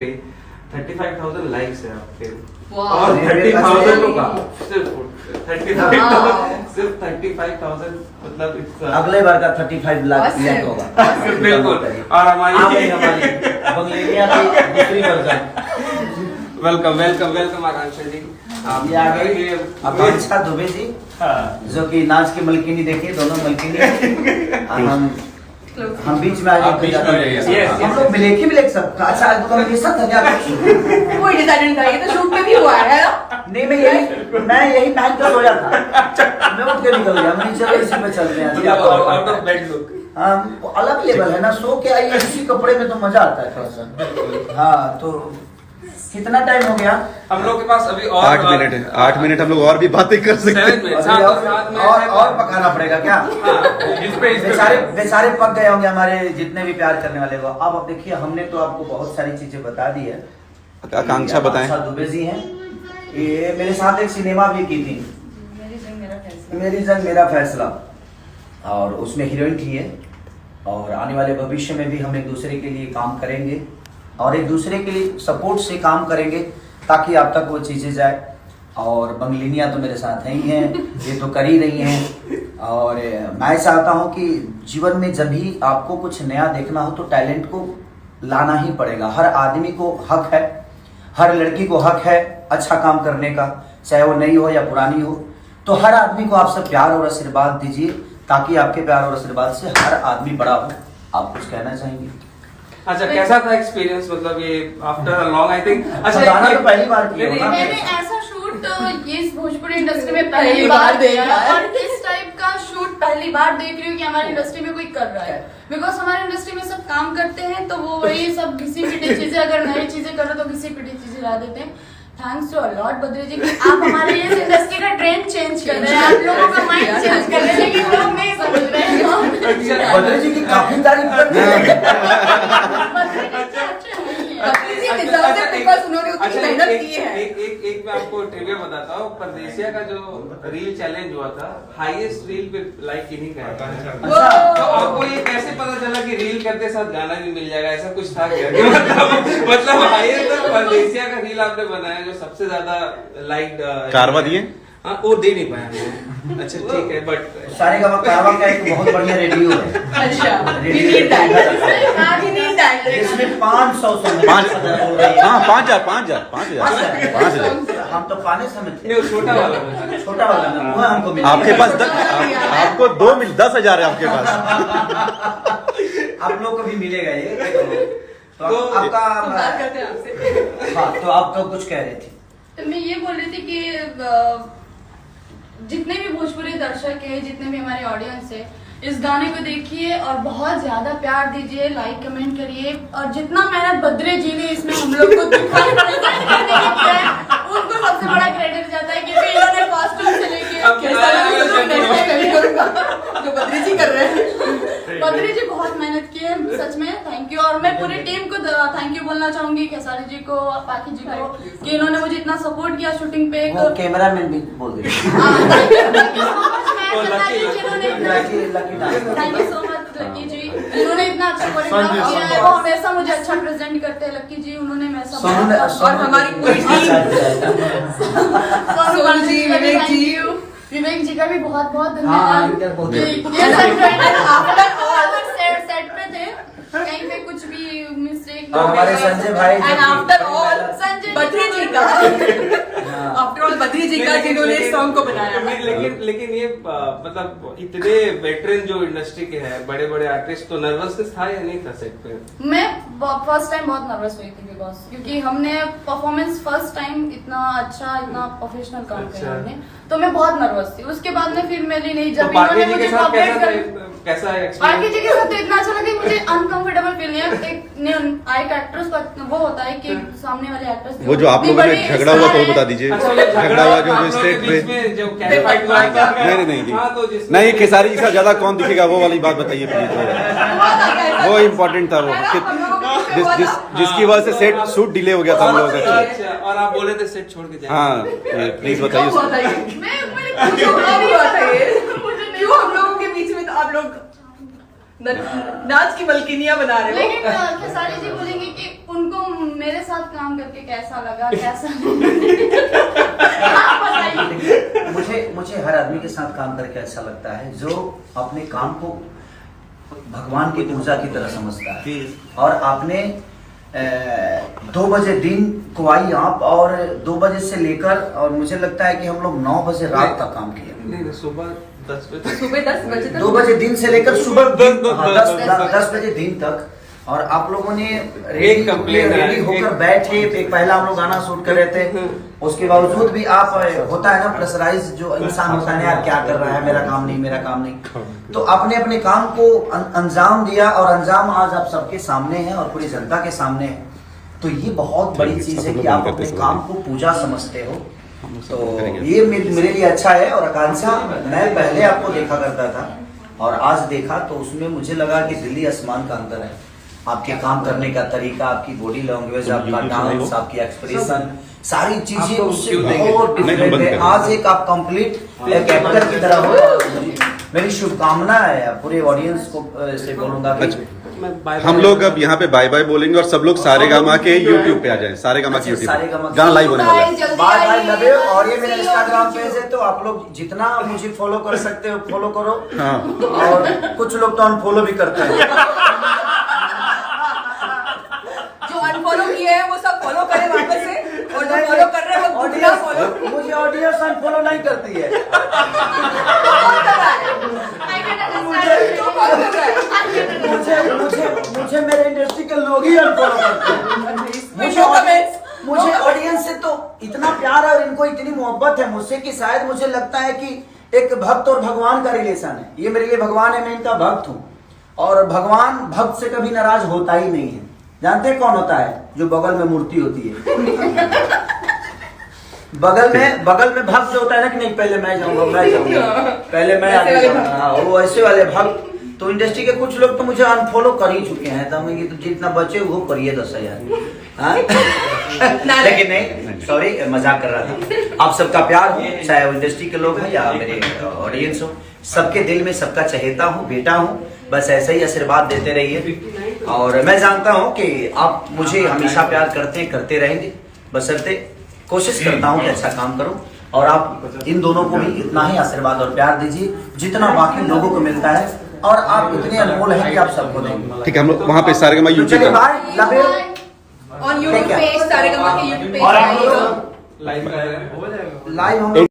35,000 likes है आपके और 30,000 लोग सिर्फ 35,000 मतलब अगले बार का 35 लाख होगा। बिल्कुल। और हमारी बंगलेरिया की दूसरी वर्जन। वेलकम वेलकम वेलकम आकांक्षा जी। ये आ गई आकांक्षा दुबे जी, जो कि नाच की मलकिनी देखिए, दोनों मलकिनी। हम बीच में आ गए। हम लोग ब्लैक सब। अच्छा आज तो कॉम्बिनेशन था क्या? कोई डिजाइन नहीं था, ये तो शूट पे भी हुआ है ना। नहीं मैं यही पहन कर सोया था। मैं उठ के निकल गया। मैंने चलो इसी पे चलते हैं। आउट ऑफ बेड लुक अलग लेवल है ना, सो के आइए इसी कपड़े में तो मजा आता है थोड़ा सा। हाँ तो कितना टाइम हो गया? हम लोग के पास अभी और 8 मिनट है। 8 मिनट हम लोग और भी बातें कर सकते हैं। और पकाना पड़ेगा क्या? बेचारे पक गए होंगे हमारे जितने भी प्यार करने वाले वो। अब देखिए हमने तो आपको बहुत सारी चीजें बता दी है। आकांक्षा बताएं। दुबे जी हैं, ये मेरे साथ एक सिनेमा भी की थी, मेरी जंग मेरा फैसला, और उसमें हीरोइन थी है। और आने वाले भविष्य में भी हम एक दूसरे के लिए काम करेंगे और एक दूसरे के लिए सपोर्ट से काम करेंगे ताकि आप तक वो चीज़ें जाए। और बंगलिनियाँ तो मेरे साथ हैं ही हैं, ये तो कर ही रही हैं। और मैं चाहता हूँ कि जीवन में जब भी आपको कुछ नया देखना हो तो टैलेंट को लाना ही पड़ेगा। हर आदमी को हक है, हर लड़की को हक है अच्छा काम करने का, चाहे वो नई हो या पुरानी हो। तो हर आदमी को आप सब प्यार और आशीर्वाद दीजिए ताकि आपके प्यार और आशीर्वाद से हर आदमी बड़ा हो। आप कुछ कहना चाहेंगे? अच्छा कैसा था एक्सपीरियंस, मतलब ये after a long I think. अच्छा गाना तो पहली बार किया ना? मैंने ऐसा शूट ये भोजपुरी इंडस्ट्री में पहली बार देखा है और इस टाइप का शूट पहली बार देख रही हूँ कि हमारी इंडस्ट्री में कोई कर रहा है। बिकॉज हमारी इंडस्ट्री में सब काम करते हैं तो वो वही सब घिसी पिटी चीजें, अगर नई चीजें करो तो घिसी पिटी चीजें ला देते हैं। थैंक्स टू अलॉट बद्री जी कि आप हमारे इस इंडस्ट्री का ट्रेंड चेंज कर रहे हैं, आप लोगों का माइंड चेंज कर रहे हैं, लेकिन लोग नहीं समझ रहे हैं। बद्री जी की काफी तारीफ करते हैं। एक मैं आपको ट्रिविया बताता हूँ। परदेसिया का जो रील चैलेंज हुआ था, हाईएस्ट रील पे लाइक इन्हीं का है। तो आपको ये कैसे पता चला कि रील करते साथ गाना भी मिल जाएगा? ऐसा कुछ था क्या? मतलब हाईएस्ट परदेसिया का रील आपने बनाया जो सबसे ज्यादा लाइक कारवा दिए? हाँ वो दे नहीं पाया। अच्छा ठीक है, बट सारे का कारवा का एक बहुत बढ़िया रेडियो है। अच्छा इसमें 500 हाँ 5,000 हम तो पाने समझते नहीं, वो छोटा वाला था। छोटा वाला ना वो हमको मिला। आपके पास आपको 10,000 है आपके पास। आप लोग को भी मिलेगा ये। तो आपका हाँ तो आप तो कुछ कह रहे थे? तो मैं ये बोल रही थी कि जितने भी भोजपुरी दर्शक है, जितने भी हमारे ऑडियंस है, इस गाने को देखिए और बहुत ज्यादा प्यार दीजिए, लाइक कमेंट करिए। और जितना मेहनत बद्री जी ने इसमें हम लोग को उनको सबसे बड़ा क्रेडिट जाता है क्योंकि इन्होंने कॉस्ट्यूम से लेके जो बद्री जी कर रहे हैं। बद्री जी बहुत मेहनत की है, सच में थैंक यू। और मैं पूरी टीम को थैंक यू बोलना चाहूंगी, खेसारी जी को, पाखी जी को, कि इन्होंने मुझे इतना सपोर्ट किया शूटिंग पे। कैमरामैन भी बोल दे। थैंक यू सो मच लक्की जी, इन्होंने इतना अच्छा कोरियोग्राफ किया है। वो हमेशा मुझे अच्छा प्रेजेंट करते हैं लक्की जी, उन्होंने हमेशा। और हमारी पूरी विवेक जी का भी बहुत बहुत धन्यवाद। सेट पे थे, कहीं पे कुछ भी मिस्टेक हमारे संजय भाई and after all Sanjay Badri ji का आफ्टर ऑल बद्री जी का जिन्होंने इस सॉन्ग को बनाया। लेकिन ये मतलब इतने वेटरन जो इंडस्ट्री के हैं, बड़े बड़े आर्टिस्ट, तो नर्वसनेस था या नहीं था सेट पे? मैं फर्स्ट टाइम बहुत नर्वस हुई थी बिकॉज क्योंकि हमने परफॉर्मेंस फर्स्ट टाइम इतना अच्छा, इतना प्रोफेशनल काम किया हमने, तो मैं बहुत नर्वस थी। उसके बाद में फिर मेरी नहीं, जब इन्होंने मुझे कैसा पार्टी जी के साथ तो इतना अच्छा लगा कि मुझे अनकंफर्टेबल फील नहीं है। एक एक्ट्रेस का वो होता है कि सामने वाले एक्ट्रेस वो जो आप लोगों में झगड़ा हुआ तो बता दीजिए। झगड़ा हुआ जो स्टेट पे नहीं खेसारी जी से ज्यादा कौन दिखेगा वो वाली बात बताइए प्लीज। वो इम्पोर्टेंट था, वो जिसकी वजह से सेट शूट डिले हो गया था हम लोगों का। और आप बोले थे सेट छोड़ के जाए। हाँ प्लीज बताइए। क्यों हम लोगों के बीच में तो आप लोग नाच की मलकिनियां बना रहे हो। लेकिन खेसारी जी बोलेंगे कि उनको मेरे साथ काम करके कैसा लगा, कैसा आप बताइए। मुझे हर आदमी के साथ काम करके अच्छा लगता है जो अपने काम को भगवान की पूजा की तरह समझता है। और आपने 2 बजे दिन को आई आप, और 2 बजे से लेकर, और मुझे लगता है कि हम लोग 9 बजे रात तक काम किया। नहीं, सुबह 10 बजे सुबह 10 बजे तक 2 बजे दिन से लेकर सुबह 10 10 बजे दिन तक। और आप लोगों ने एक complaint है, रेडी होकर एक- बैठे। एक पहला हम लोग गाना शूट कर रहे थे, उसके बावजूद भी आप, होता है ना प्रेशराइज जो इंसान होता है ना, यार क्या कर रहा है, मेरा काम नहीं, मेरा काम नहीं। तो आपने अपने काम को अंजाम दिया, और अंजाम आज आप सबके सामने है और पूरी जनता के सामने है। तो ये बहुत बड़ी चीज है कि आप अपने काम को पूजा समझते हो। तो ये मेरे लिए अच्छा है। और आकांक्षा, मैं पहले आपको देखा करता था और आज देखा तो उसमें मुझे लगा कि दिल्ली आसमान का अंतर है। आपके काम करने का तरीका, आपकी बॉडी लैंग्वेज, आपका डांस, आपकी एक्सप्रेशन, सारी चीजें आपको उससे क्यों नहीं बहुत नहीं, डिफरेंट बंद है। कर। आज एक आप कंप्लीट एक एक्टर की तरह हो। मेरी शुभकामना है पूरे ऑडियंस को से बोलूंगा कि मैं बाय हम लोग अब यहाँ पे बाय बाय बोलेंगे और सब लोग सारे गामा के यूट्यूब पे आ जाए। सारे गामा के अच्छा, यूट्यूब सारेगामा गाना लाइव होने वाला है। जल्दी बाय बाय, आइए। Love you. और ये मेरा इंस्टाग्राम पेज है, तो आप लोग जितना मुझे फॉलो कर सकते हो फॉलो करो। हाँ। और कुछ लोग तो अनफॉलो भी करते हैं। जो अनफॉलो किए हैं वो सब फॉलो करें वापस से, और जो फॉलो कर रहे हैं वो दुगना फॉलो। मुझे ऑडियंस अनफॉलो नहीं करती है। कौन कर रहा है? I can understand. जो कौन कर रहा है? I can understand. मुझे मेरे इंडस्ट्री के लोग ही अनफॉलो करते हैं। With no comments. मुझे ऑडियंस से तो इतना प्यार है और इनको इतनी मोहब्बत है मुझसे कि शायद मुझे लगता है कि एक भक्त और भगवान का रिलेशन है। ये मेरे लिए भगवान है, मैं इनका भक्त हूँ। और भगवान भक्त से कभी नाराज होता ही नहीं है। जानते हैं कौन होता है? जो बगल में मूर्ति होती है। बगल में भक्त जो होता है ना कि नहीं, पहले मैं जाऊंगा, पहले मैं आगे ऐसे वाले जाऊंगा। हाँ, वो ऐसे वाले भक्त। तो इंडस्ट्री के कुछ लोग तो मुझे अनफॉलो कर ही चुके हैं। तो मैं, तो जितना बचे वो करिए 10,000। हाँ? लेकिन नहीं, सॉरी, मजाक कर रहा था। आप सबका प्यार हो, चाहे वो इंडस्ट्री के लोग हैं या मेरे ऑडियंस हो, सबके दिल में सबका चहेता हूँ, बेटा हूँ। बस ऐसे ही आशीर्वाद देते रहिए। और मैं जानता हूँ कि आप मुझे हमेशा प्यार करते रहेंगे। बशर्ते कोशिश करता हूँ कि अच्छा काम करूँ। और आप इन दोनों को भी इतना ही आशीर्वाद और प्यार दीजिए जितना बाकी लोगों को मिलता है। और आप इतने अनमोल हैं कि आप सबको देंगे। ठीक है, हम लोग वहाँ पे सारे गामा यूट्यूब चलिए, पे bye, love you. On YouTube page, Saregama के यूट्यूब पेज और आप आइएगा। लोग लाइव कर रहे हैं, हो जाएगा। लाइव हम लोग